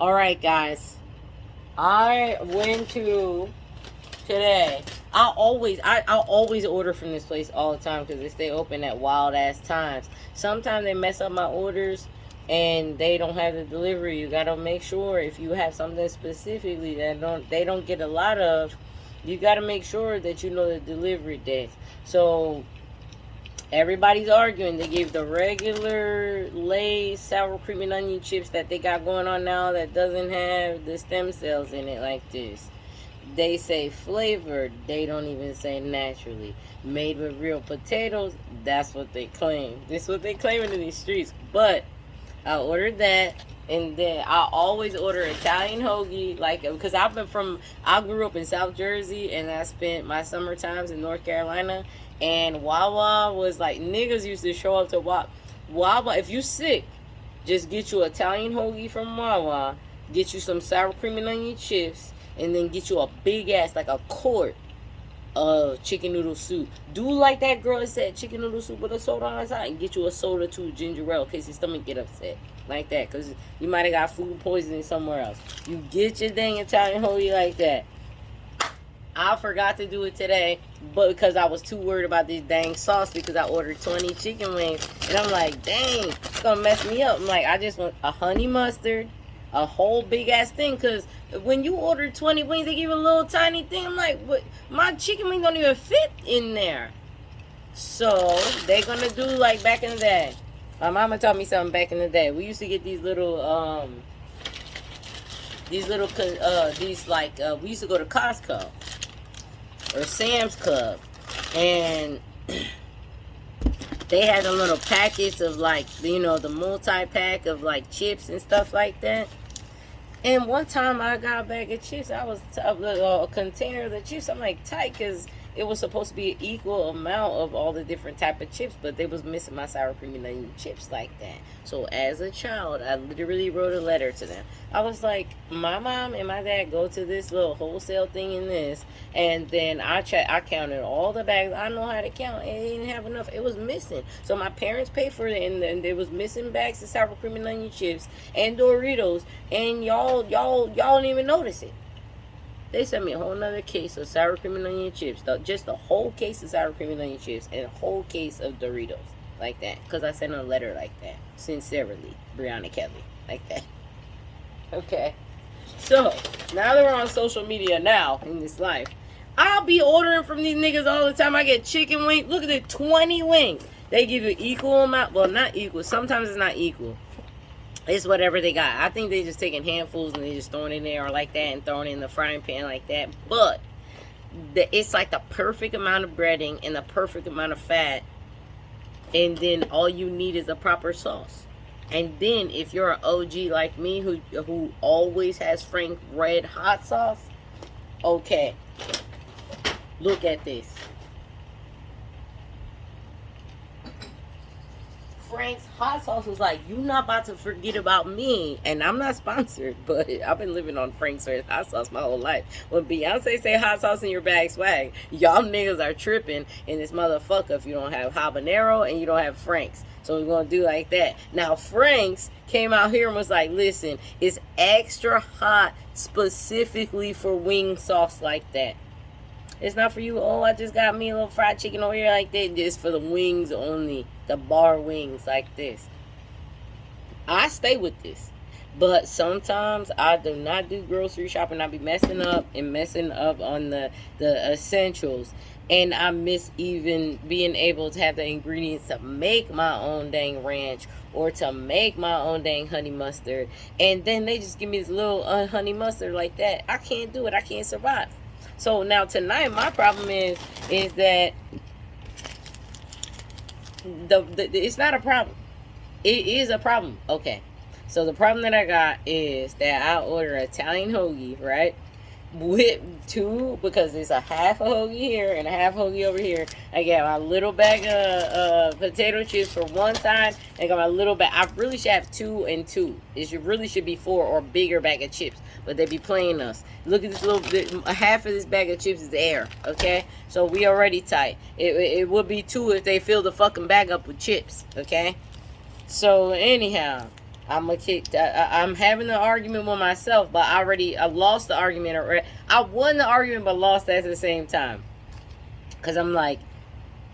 Alright, guys. I went to today. I'll always order from this place all the time because they stay open at wild ass times. Sometimes they mess up my orders and they don't have the delivery. You gotta make sure if you have something specifically that they don't get a lot of, you gotta make sure that you know the delivery dates. So everybody's arguing. They gave the regular Lay's sour cream and onion chips that they got going on now that doesn't have the stem cells in it like this. They say flavored. They don't even say naturally. Made with real potatoes. That's what they claim. This is what they claim in these streets. But I ordered that. And then I always order Italian hoagie, like, because I grew up in South Jersey, and I spent my summer times in North Carolina, and Wawa was like, niggas used to show up to Wawa. If you sick, just get you Italian hoagie from Wawa, get you some sour cream and onion chips, and then get you a big ass, like a quart chicken noodle soup. Do like that girl that said chicken noodle soup with a soda on the side, and get you a soda too, ginger ale, in case your stomach get upset. Like that, because you might have got food poisoning somewhere else. You get your dang Italian hoagie like that. I forgot to do it today, but because I was too worried about this dang sauce, because I ordered 20 chicken wings, and I'm like, dang, it's gonna mess me up. I'm like, I just want a honey mustard, a whole big ass thing, because when you order 20 wings, they give you a little tiny thing. I'm like, what? My chicken wings don't even fit in there. So they're gonna do like back in the day. My mama taught me something back in the day. We used to get these we used to go to Costco or Sam's Club, and they had a little packets of, like, the multi-pack of like chips and stuff like that. And one time I got a bag of chips. A container of the chips. I'm like tight, because it was supposed to be an equal amount of all the different type of chips, but they was missing my sour cream and onion chips like that. So as a child, I literally wrote a letter to them. I was like, my mom and my dad go to this little wholesale thing in this, and then I counted all the bags. I know how to count, and they didn't have enough. It was missing. So my parents paid for it, and then there was missing bags of sour cream and onion chips and Doritos, and y'all didn't even notice it. They sent me a whole nother case of sour cream and onion chips. Just a whole case of sour cream and onion chips and a whole case of Doritos. Like that. Because I sent a letter like that. Sincerely. Brianna Kelly. Like that. Okay. So, now that we're on social media now, in this life, I'll be ordering from these niggas all the time. I get chicken wings. Look at it, 20 wings. They give you equal amount. Well, not equal. Sometimes it's not equal. It's whatever they got. I think they just taking handfuls and they just throwing it in there or like that and throwing it in the frying pan like that. But it's like the perfect amount of breading and the perfect amount of fat. And then all you need is a proper sauce. And then if you're an OG like me who always has Frank red hot sauce, okay, look at this. Frank's hot sauce was like, you not about to forget about me. And I'm not sponsored, but I've been living on Frank's hot sauce my whole life. When Beyonce say hot sauce in your bag swag, y'all niggas are tripping in this motherfucker if you don't have habanero and you don't have Frank's. So we're going to do like that. Now, Frank's came out here and was like, listen, it's extra hot specifically for wing sauce like that. It's not for you, oh, I just got me a little fried chicken over here like that. Just for the wings only. The bar wings like this. I stay with this. But sometimes I do not do grocery shopping. I be messing up on the essentials. And I miss even being able to have the ingredients to make my own dang ranch or to make my own dang honey mustard. And then they just give me this little honey mustard like that. I can't do it. I can't survive. So now tonight, my problem is that it's not a problem. It is a problem. Okay. So the problem that I got is that I order Italian hoagie, right? With two, because it's a half a hoagie here and a half hoagie over here. I got my little bag of potato chips for one side. I got my little bag. I really should have 2 and 2. Really should be 4 or bigger bag of chips. But they be playing us. Look at this little bit. Half of this bag of chips is air. Okay? So we already tight. It would be 2 if they fill the fucking bag up with chips. Okay? So anyhow, I'm having an argument with myself, but I lost the argument. I won the argument, but lost at the same time. Because I'm like,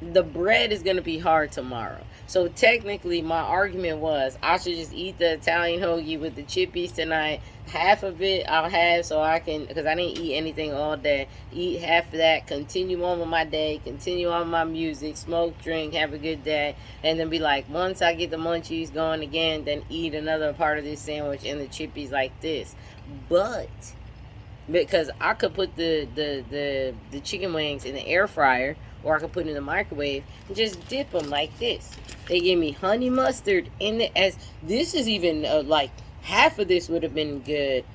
the bread is going to be hard tomorrow. So technically, my argument was I should just eat the Italian hoagie with the chippies tonight. Half of it I'll have so I can, because I didn't eat anything all day. Eat half of that, continue on with my day, continue on with my music, smoke, drink, have a good day. And then be like, once I get the munchies going again, then eat another part of this sandwich and the chippies like this. But because I could put the chicken wings in the air fryer, or I could put it in the microwave and just dip them like this. They gave me honey mustard in it. As this is even like half of this would have been good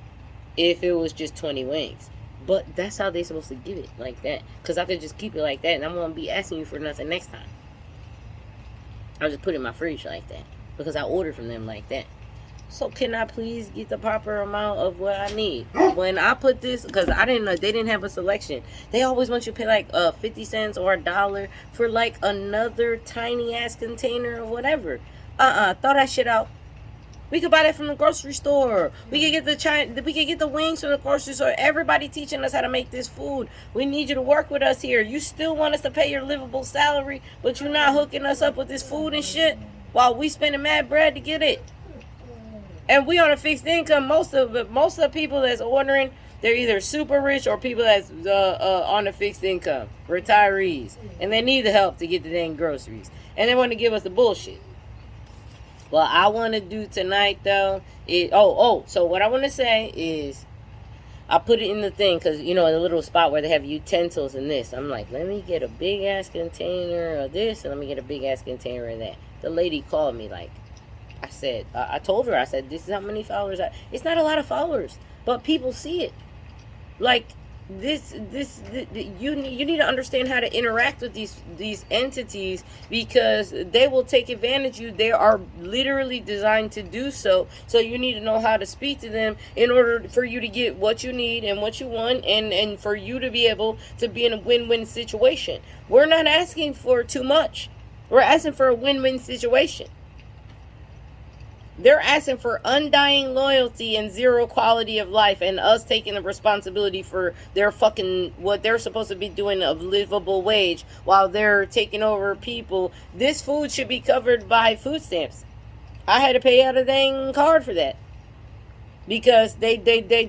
if it was just 20 wings. But that's how they're supposed to give it, like that. Because I could just keep it like that, and I won't be asking you for nothing next time. I'll just put it in my fridge like that, because I ordered from them like that. So can I please get the proper amount of what I need? When I put this, because I didn't know, they didn't have a selection. They always want you to pay like 50 cents or $1 for like another tiny ass container or whatever. Throw that shit out. We could buy that from the grocery store. We could get the wings from the grocery store. Everybody teaching us how to make this food. We need you to work with us here. You still want us to pay your livable salary, but you're not hooking us up with this food and shit while we spending mad bread to get it. And we on a fixed income. Most of the people that's ordering, they're either super rich or people that's on a fixed income, retirees, and they need the help to get the dang groceries. And they want to give us the bullshit. What I want to do tonight, though, is so what I want to say is, I put it in the thing because the little spot where they have utensils and this. I'm like, let me get a big ass container of this, and let me get a big ass container of that. The lady called me like. I told her, this is how many followers. It's not a lot of followers, but people see it. Like, you need to understand how to interact with these entities, because they will take advantage of you. They are literally designed to do so. So you need to know how to speak to them in order for you to get what you need and what you want, and for you to be able to be in a win-win situation. We're not asking for too much. We're asking for a win-win situation. They're asking for undying loyalty and zero quality of life, and us taking the responsibility for their what they're supposed to be doing of livable wage while they're taking over people. This food should be covered by food stamps. I had to pay out a dang card for that, because they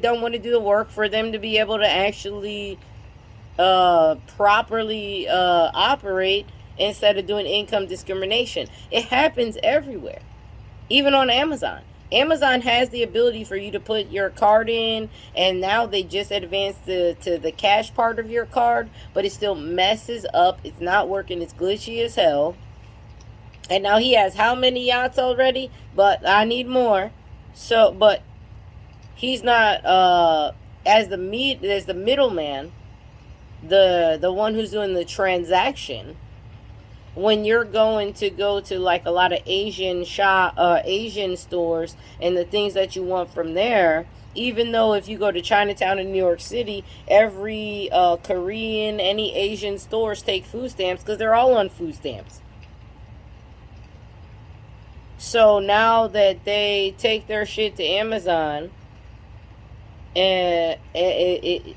don't want to do the work for them to be able to actually properly operate, instead of doing income discrimination. It happens everywhere. Even on Amazon. Amazon has the ability for you to put your card in, and now they just advanced to the cash part of your card, but it still messes up. It's not working. It's glitchy as hell. And now he has how many yachts already? But I need more. So, but he's not as the middleman, the one who's doing the transaction. When you're going to go to like a lot of Asian stores and the things that you want from there, even though if you go to Chinatown in New York City, every Korean, any Asian stores take food stamps because they're all on food stamps. So now that they take their shit to Amazon, and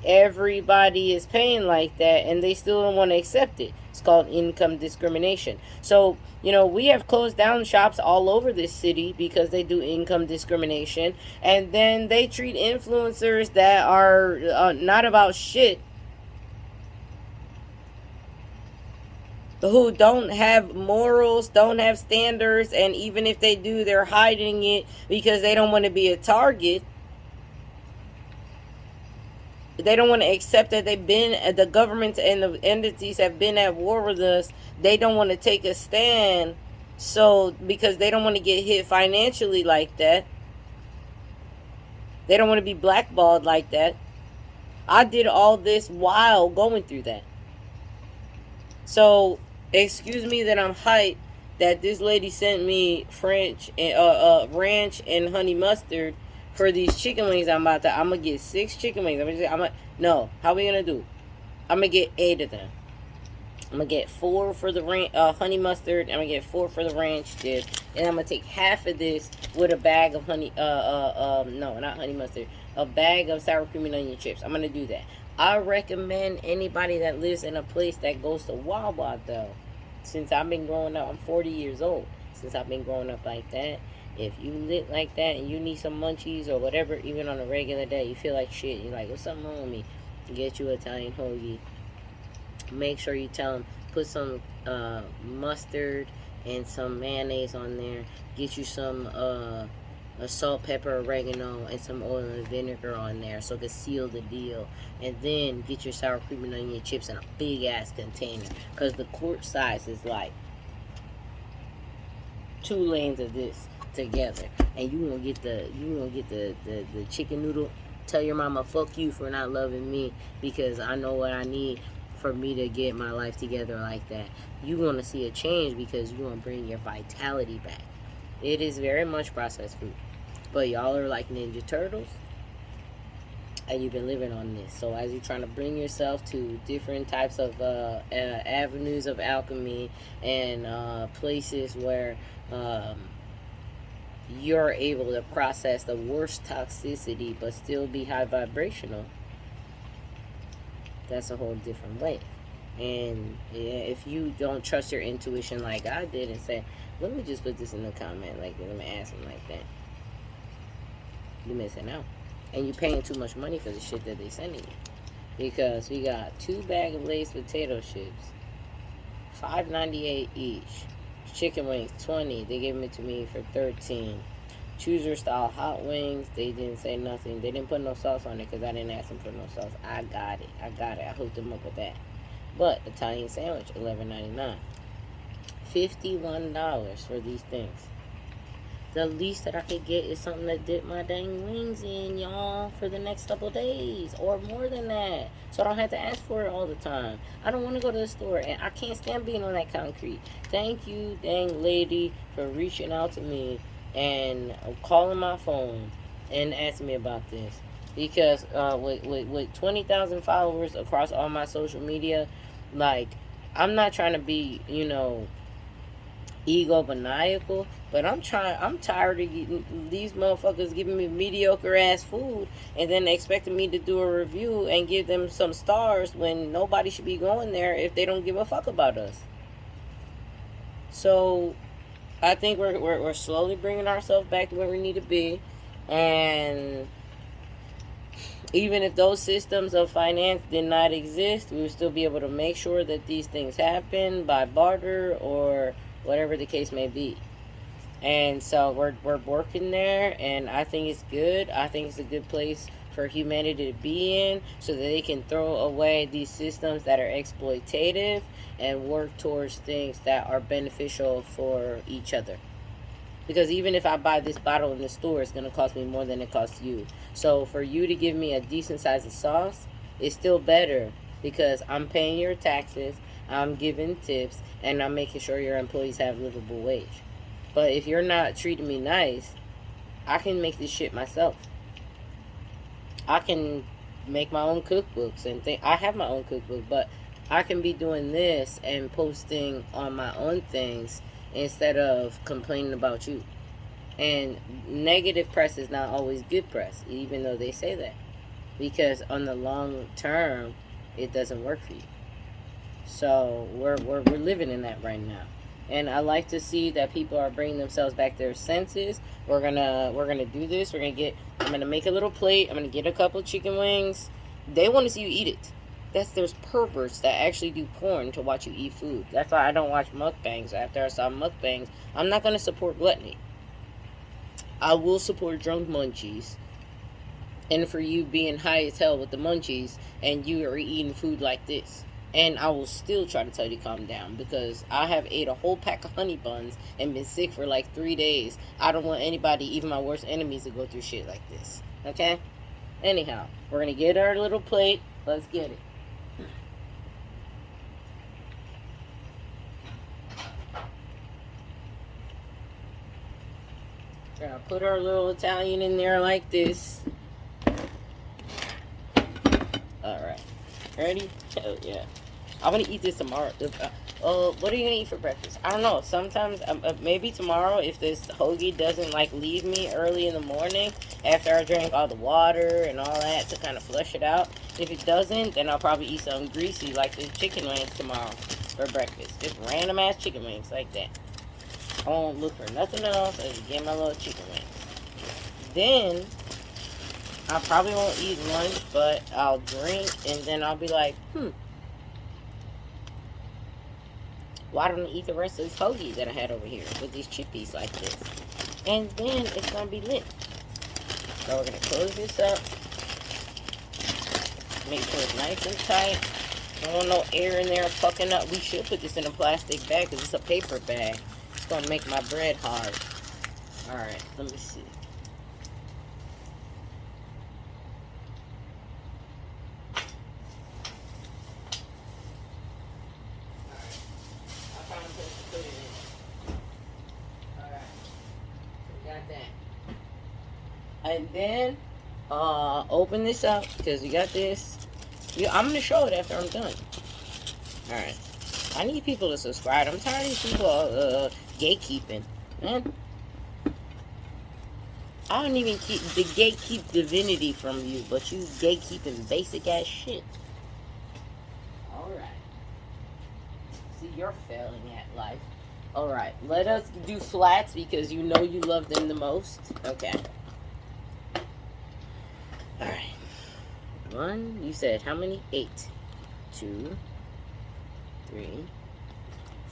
everybody is paying like that, and they still don't want to accept it. It's called income discrimination. So, we have closed down shops all over this city because they do income discrimination. And then they treat influencers that are not about shit, who don't have morals, don't have standards, and even if they do, they're hiding it because they don't want to be a target. They don't want to accept that the governments and the entities have been at war with us. They don't want to take a stand. So, because they don't want to get hit financially like that. They don't want to be blackballed like that. I did all this while going through that. So, excuse me that I'm hyped that this lady sent me French and ranch and honey mustard for these chicken wings. I'm gonna get 6 chicken wings. How are we gonna do? I'm gonna get 8 of them. I'm gonna get 4 for the honey mustard. I'm gonna get 4 for the ranch dip, and I'm gonna take half of this with a bag of no, not honey mustard, a bag of sour cream and onion chips. I'm gonna do that. I recommend anybody that lives in a place that goes to Wawa though. Since I've been growing up, I'm 40 years old. Since I've been growing up like that, if you lit like that and you need some munchies or whatever, even on a regular day, you feel like shit. You're like, what's something wrong with me? Get you Italian hoagie. Make sure you tell them put some mustard and some mayonnaise on there. Get you some salt, pepper, oregano, and some oil and vinegar on there so it can seal the deal. And then get your sour cream and onion chips in a big ass container, because the quart size is like 2 lanes of this together. And you gonna get the chicken noodle. Tell your mama fuck you for not loving me, because I know what I need for me to get my life together like that. You want to see a change because you want to bring your vitality back. It is very much processed food, but y'all are like Ninja Turtles, and you've been living on this. So as you're trying to bring yourself to different types of avenues of alchemy and places where you're able to process the worst toxicity but still be high vibrational, that's a whole different way. And if you don't trust your intuition like I did and say, let me just put this in the comment, like, let me ask him like that, you're missing out. And you're paying too much money for the shit that they sending you. Because we got 2 bags of Lay's potato chips, $5.98 each. Chicken wings, $20. They gave it to me for $13. Chooser style hot wings, they didn't say nothing. They didn't put no sauce on it because I didn't ask them for no sauce. I got it. I hooked them up with that. But Italian sandwich, $11.99. $51 for these things. The least that I could get is something to dip my dang wings in, y'all, for the next couple days, or more than that, so I don't have to ask for it all the time. I don't want to go to the store, and I can't stand being on that concrete. Thank you, dang lady, for reaching out to me and calling my phone and asking me about this. Because with 20,000 followers across all my social media, like, I'm not trying to be, egomaniacal, but I'm tired of these motherfuckers giving me mediocre ass food and then expecting me to do a review and give them some stars when nobody should be going there if they don't give a fuck about us. So I think we're slowly bringing ourselves back to where we need to be. And even if those systems of finance did not exist, we would still be able to make sure that these things happen by barter or whatever the case may be. And so we're working there, and I think it's good. I think it's a good place for humanity to be in, so that they can throw away these systems that are exploitative and work towards things that are beneficial for each other. Because even if I buy this bottle in the store, it's going to cost me more than it costs you. So for you to give me a decent size of sauce, it's still better, because I'm paying your taxes, I'm giving tips, and I'm making sure your employees have livable wage. But if you're not treating me nice, I can make this shit myself. I can make my own cookbooks and I have my own cookbook, but I can be doing this and posting on my own things instead of complaining about you. And negative press is not always good press, even though they say that, because on the long term, it doesn't work for you. So we're living in that right now, and I like to see that people are bringing themselves back to their senses. We're gonna do this. I'm gonna make a little plate. I'm gonna get a couple chicken wings. They want to see you eat it. There's perverts that actually do porn to watch you eat food. That's why I don't watch mukbangs. After I saw mukbangs, I'm not gonna support gluttony. I will support drunk munchies. And for you being high as hell with the munchies and you are eating food like this. And I will still try to tell you to calm down, because I have ate a whole pack of honey buns and been sick for like 3 days. I don't want anybody, even my worst enemies, to go through shit like this. Okay? Anyhow, we're going to get our little plate. Let's get it. We're going to put our little Italian in there like this. Alright. Ready? Oh, yeah. I'm gonna eat this tomorrow. What are you gonna eat for breakfast? I don't know. Sometimes, maybe tomorrow, if this hoagie doesn't like leave me early in the morning after I drink all the water and all that to kind of flush it out. If it doesn't, then I'll probably eat something greasy like the chicken wings tomorrow for breakfast. Just random ass chicken wings like that. I won't look for nothing else. I just get my little chicken wings. Then I probably won't eat lunch, but I'll drink, and then I'll be like, why don't I eat the rest of this hoagie that I had over here with these chippies like this? And then it's gonna be lit. So we're gonna close this up. Make sure it's nice and tight. Don't want no air in there fucking up. We should put this in a plastic bag because it's a paper bag. It's gonna make my bread hard. Alright, let me see. And then open this up because we got this. I'm gonna show it after I'm done. All right. I need people to subscribe. I'm tired of these people gatekeeping, man. I don't even keep the gatekeep divinity from you, but you gatekeeping basic ass shit. All right. See, you're failing at life. All right. Let us do flats because you know you love them the most. Okay. Alright. 1, you said how many? 8. 2, 3,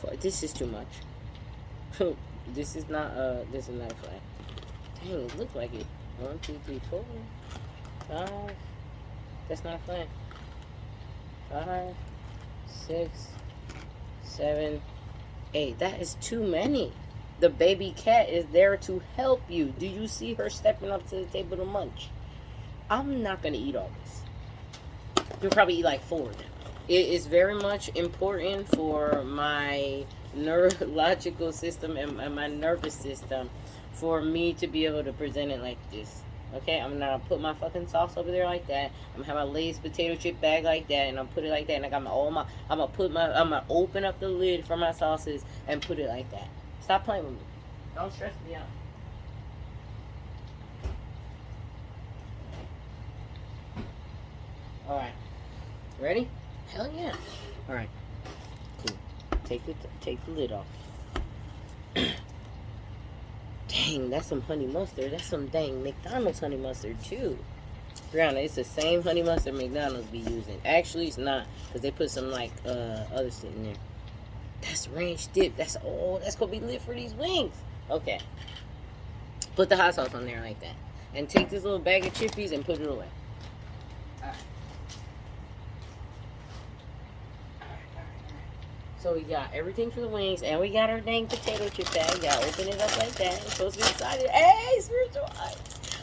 4. This is too much. This is not a flat. Dang, it looks like it. 1, 2, 3, 4, 5. That's not a flat. 5, 6, 7, 8. That is too many. The baby cat is there to help you. Do you see her stepping up to the table to munch? I'm not going to eat all this. You'll probably eat like 4 of them. It is very much important for my neurological system and my nervous system for me to be able to present it like this. Okay, I'm going to put my fucking sauce over there like that. I'm going to have my Lay's potato chip bag like that, and I'll put it like that. And I got I'm going to open up the lid for my sauces and put it like that. Stop playing with me. Don't stress me out. Alright. Ready? Hell yeah. Alright. Cool. Take the lid off. Dang, that's some honey mustard. That's some dang McDonald's honey mustard too. Granted, it's the same honey mustard McDonald's be using. Actually, it's not, because they put some like other shit in there. That's ranch dip. That's gonna be lit for these wings. Okay. Put the hot sauce on there like that. And take this little bag of chippies and put it away. So we got everything for the wings, and we got our dang potato chip bag. Gotta open it up like that. It's supposed to be excited. Hey, spiritual eye.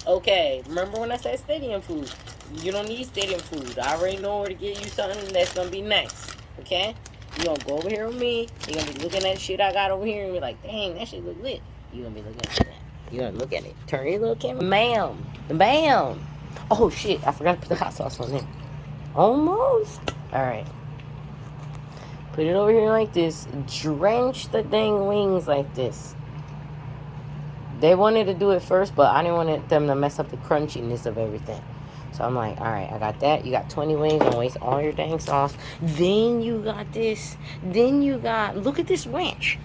Okay, remember when I said stadium food? You don't need stadium food. I already know where to get you something that's gonna be nice. Okay? You gonna go over here with me. You gonna be looking at shit I got over here and be like, dang, that shit look lit. You gonna be looking at that. You gonna look at it. Turn your little camera. Bam. Bam. Oh shit, I forgot to put the hot sauce on there. Almost. Alright. Put it over here like this. Drench the dang wings like this. They wanted to do it first, but I didn't want them to mess up the crunchiness of everything. So I'm like, alright, I got that. You got 20 wings. Don't waste all your dang sauce. Then you got this. Then you got, look at this ranch.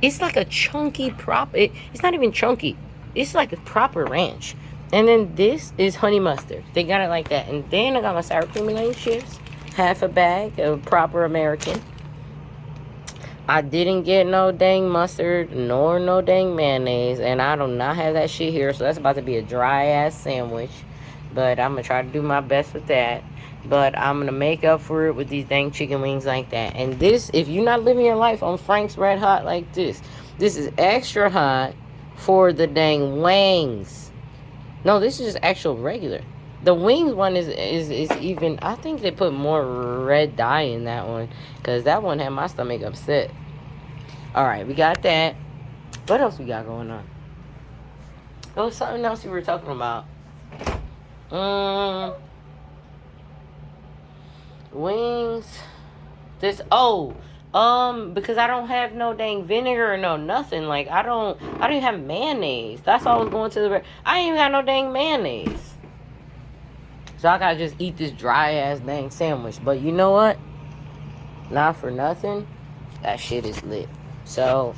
It's like a chunky it's not even chunky. It's like a proper ranch. And then this is honey mustard. They got it like that. And then I got my sour cream and onion chips. Half a bag of proper American. I didn't get no dang mustard nor no dang mayonnaise, and I do not have that shit here, so that's about to be a dry ass sandwich. But I'm gonna try to do my best with that. But I'm gonna make up for it with these dang chicken wings like that. And this, if you're not living your life on Frank's Red Hot like this is extra hot for the dang wings. No, this is just actual regular. The wings one is even, I think they put more red dye in that one, because that one had my stomach upset. Alright, we got that. What else we got going on? There was something else we were talking about. Wings. This because I don't have no dang vinegar or no nothing. Like I don't even have mayonnaise. That's all I was going to the. I ain't even got no dang mayonnaise. So I gotta just eat this dry ass dang sandwich. But you know what? Not for nothing, that shit is lit. So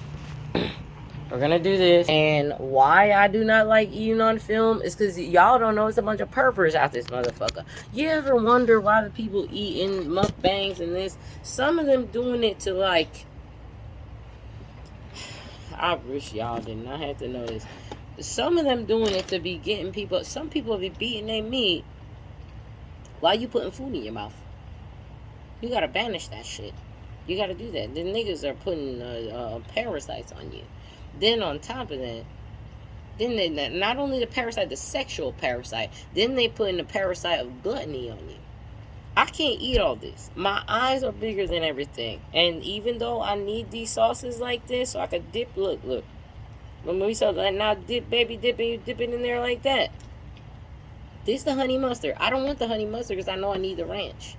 we're gonna do this. And why I do not like eating on film is because y'all don't know it's a bunch of perverts out this motherfucker. You ever wonder why the people eat in mukbangs and this? Some of them doing it to like, I wish y'all did not have to know this. Some of them doing it to be getting people, some people be beating their meat while you putting food in your mouth. You gotta banish that shit. You gotta do that. The niggas are putting parasites on you. Then on top of that, then they not only the parasite, the sexual parasite, then they put in the parasite of gluttony on you. I can't eat all this. My eyes are bigger than everything. And even though I need these sauces like this so I could dip, look. When we saw that, now dip, baby, dip it in there like that. This is the honey mustard. I don't want the honey mustard because I know I need the ranch.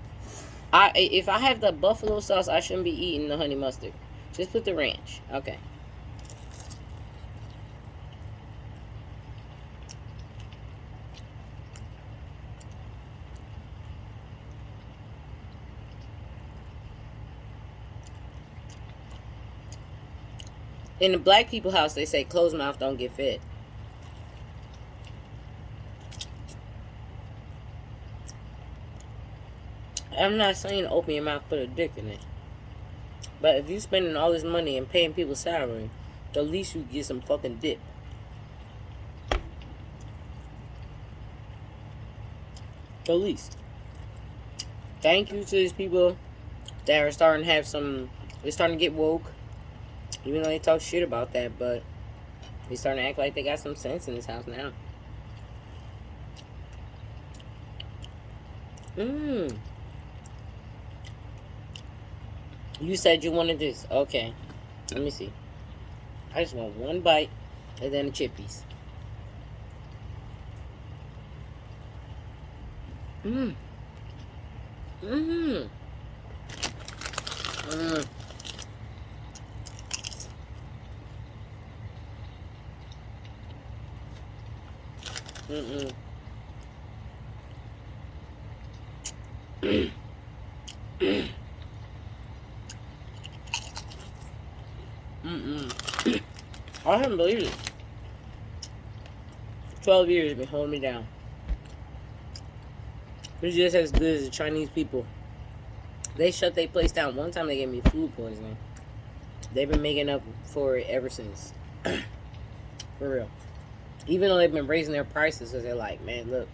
If I have the buffalo sauce, I shouldn't be eating the honey mustard. Just put the ranch. Okay. In the black people house, they say closed mouth don't get fed. I'm not saying open your mouth, put a dick in it. But if you spending all this money and paying people salary, the least you get some fucking dip. The least. Thank you to these people that are starting to have some. They're starting to get woke. Even though they talk shit about that, but they starting to act like they got some sense in this house now. You said you wanted this. Okay. Let me see. I just want one bite and then the chippies. I can't believe it. 12 years been holding me down. It's just as good as the Chinese people. They shut their place down. One time they gave me food poisoning. They've been making up for it ever since. For real. Even though they've been raising their prices because they're like, man, look,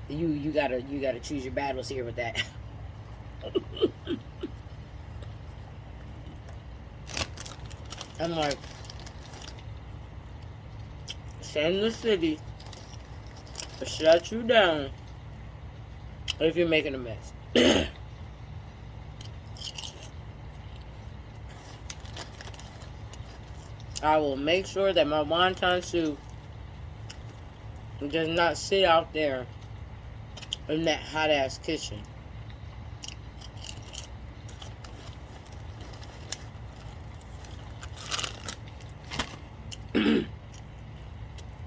you gotta choose your battles here with that. I'm like, send the city to shut you down if you're making a mess. I will make sure that my wonton soup does not sit out there in that hot ass kitchen.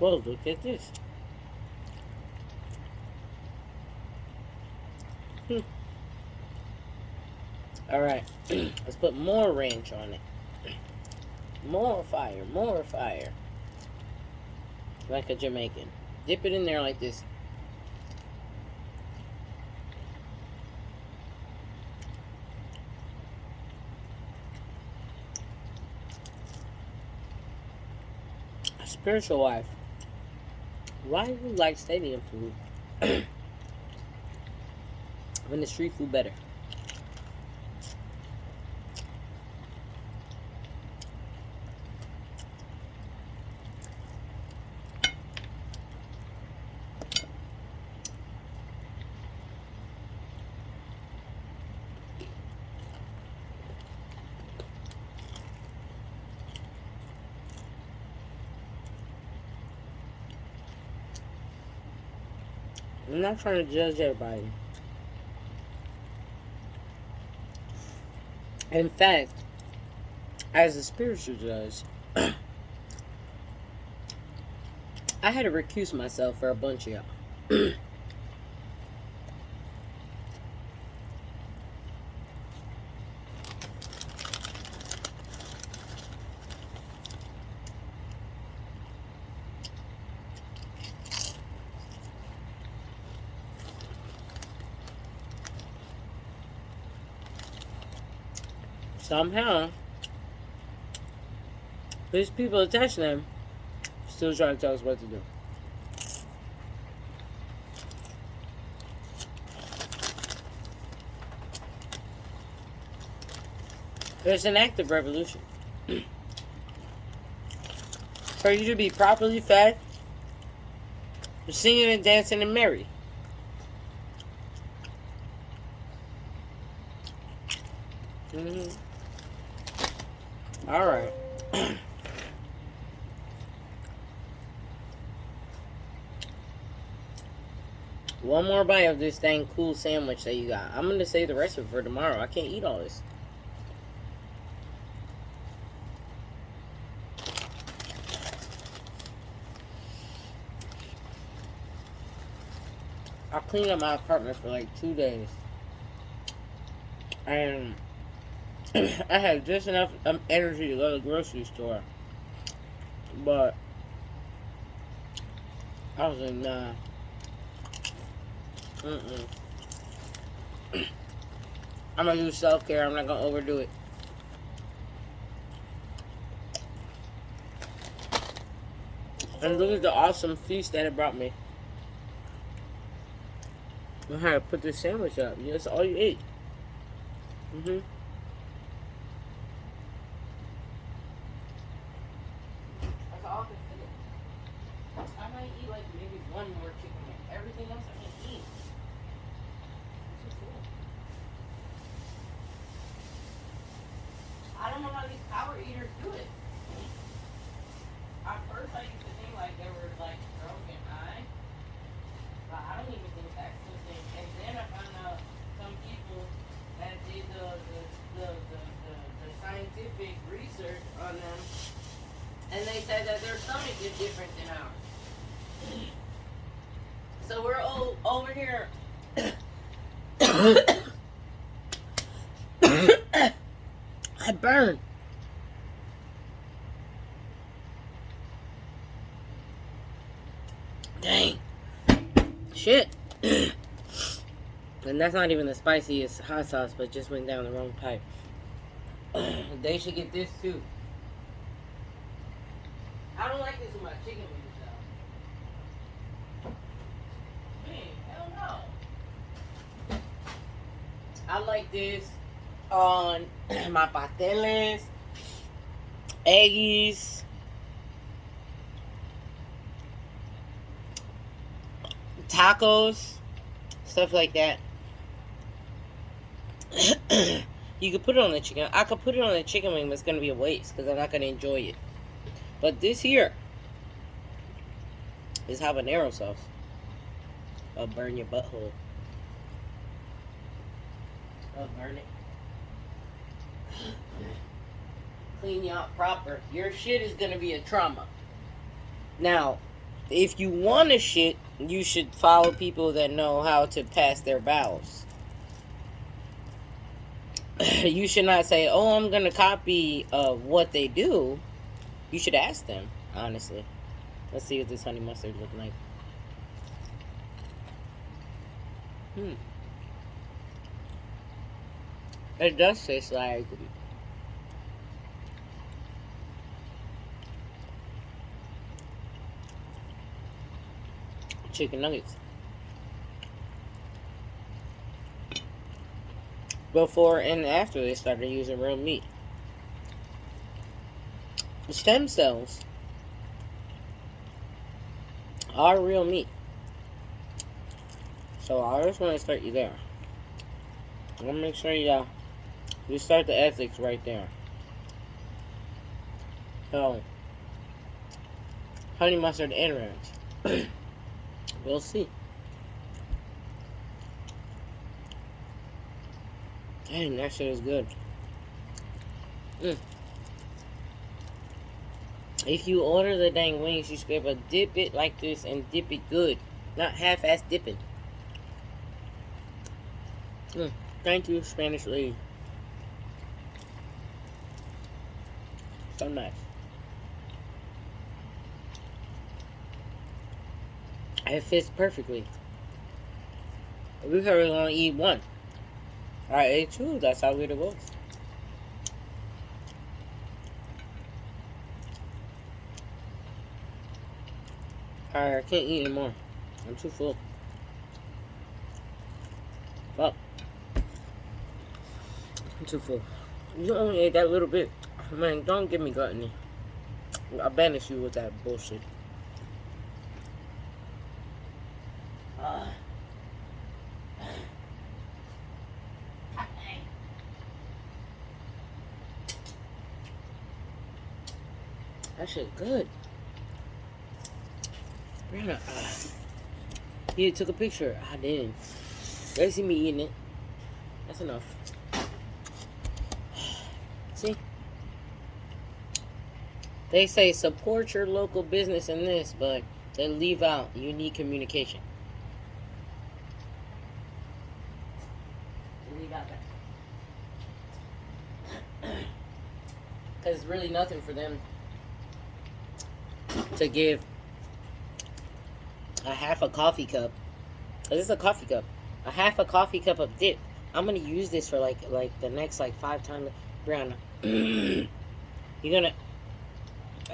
Whoa, look at this. Alright, let's put more ranch on it. More fire, more fire. Like a Jamaican. Dip it in there like this. A spiritual wife. Why do you like stadium food? When the street food better. I'm not trying to judge everybody. In fact, as a spiritual judge, I had to recuse myself for a bunch of y'all. Somehow, these people attached to them still trying to tell us what to do. It's an active revolution. For you to be properly fed, singing and dancing and merry. All right. One more bite of this dang cool sandwich that you got. I'm gonna save the rest of it for tomorrow. I can't eat all this. I cleaned up my apartment for like 2 days. And I had just enough energy to go to the grocery store. But I was like, nah. I'm gonna do self-care. I'm not gonna overdo it. And look at the awesome feast that it brought me. I had to put this sandwich up. That's all you ate. That's all I can fit. I might eat like maybe one more chicken. Everything else I can eat. I don't know how these power eaters do it. At first I used to think like they were like broken eye. But I don't even think that's the thing. And then I found out some people that did the scientific research on them, and they said that their stomach is different than ours. So we're all over here. I burn. Dang. Shit. And that's not even the spiciest hot sauce, but just went down the wrong pipe. They should get this too. I don't like this with my chicken wings though. Man, hell no. I like this on my pasteles, eggies, tacos, stuff like that. You could put it on the chicken. I could put it on the chicken wing, but it's going to be a waste because I'm not going to enjoy it. But this here is habanero sauce. I'll burn your butthole. I'll burn it. Clean you out proper. Your shit is going to be a trauma. Now, if you want to shit, you should follow people that know how to pass their bowels. You should not say, oh, I'm going to copy what they do. You should ask them, honestly. Let's see what this honey mustard looks like. It does taste like chicken nuggets. Before and after they started using real meat. Stem cells are real meat. So I just want to start you there. I'm going to make sure you start the ethics right there. So, honey mustard and ranch. We'll see. Dang, that shit is good. Mm. If you order the dang wings, you should be able to dip it like this and dip it good. Not half-ass dipping. Mm. Thank you, Spanish lady. So nice. It fits perfectly. We probably gonna eat one. I ate two. That's how good it was. I can't eat anymore. I'm too full. Fuck. I'm too full. You only ate that little bit. Man, don't give me gluttony. I'll banish you with that bullshit. That shit good. Brianna, you took a picture. I didn't. They see me eating it. That's enough. See? They say support your local business in this, but they leave out unique communication. They leave out that. Because it's really nothing for them to give a half a coffee cup. This is a coffee cup. A half a coffee cup of dip. I'm gonna use this for like the next 5 times. Brianna, you're gonna.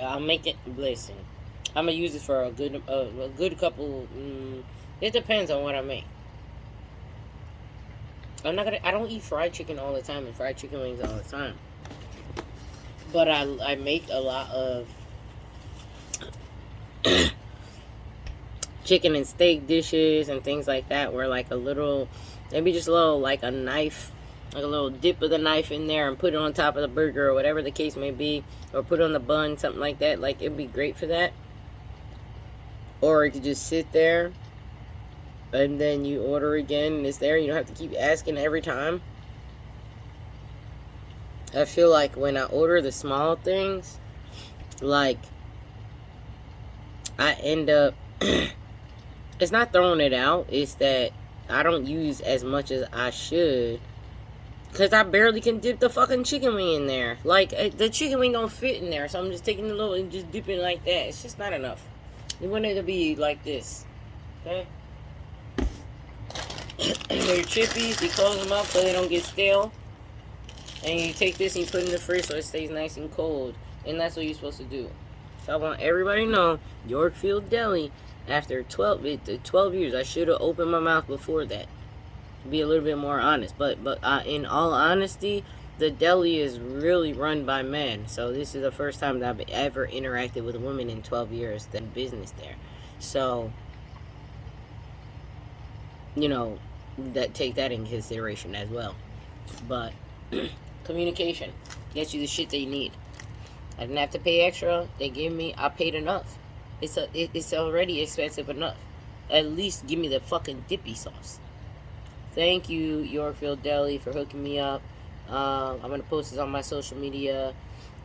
I'll make it. Listen, I'm gonna use this for a good couple. It depends on what I make. I'm not gonna. I don't eat fried chicken all the time and fried chicken wings all the time. But I make a lot of chicken and steak dishes and things like that, where like a little, maybe just a little, like a knife, like a little dip of the knife in there and put it on top of the burger or whatever the case may be, or put it on the bun, something like that. Like, it'd be great for that. Or it could just sit there and then you order again and it's there. You don't have to keep asking every time. I feel like when I order the small things, like, I end up it's not throwing it out, it's that I don't use as much as I should, because I barely can dip the fucking chicken wing in there. Like, the chicken wing don't fit in there, so I'm just taking a little and just dipping like that. It's just not enough. You want it to be like this, okay? Your chippies, you close them up so they don't get stale, and you take this and you put it in the fridge so it stays nice and cold, and that's what you're supposed to do. So I want everybody to know, Yorkville Deli, after 12 years, I should have opened my mouth before that. Be a little bit more honest. But in all honesty, the deli is really run by men. So this is the first time that I've ever interacted with a woman in 12 years, the business there. So, you know, take that in consideration as well. But communication gets you the shit that you need. I didn't have to pay extra. They gave me, I paid enough. It's already expensive enough. At least give me the fucking dippy sauce. Thank you, Yorkville Deli, for hooking me up. I'm gonna post this on my social media,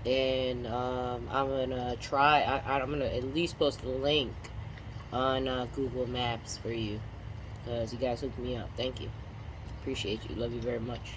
and I'm gonna try. I'm gonna at least post a link on Google Maps for you, because you guys hooked me up. Thank you. Appreciate you. Love you very much.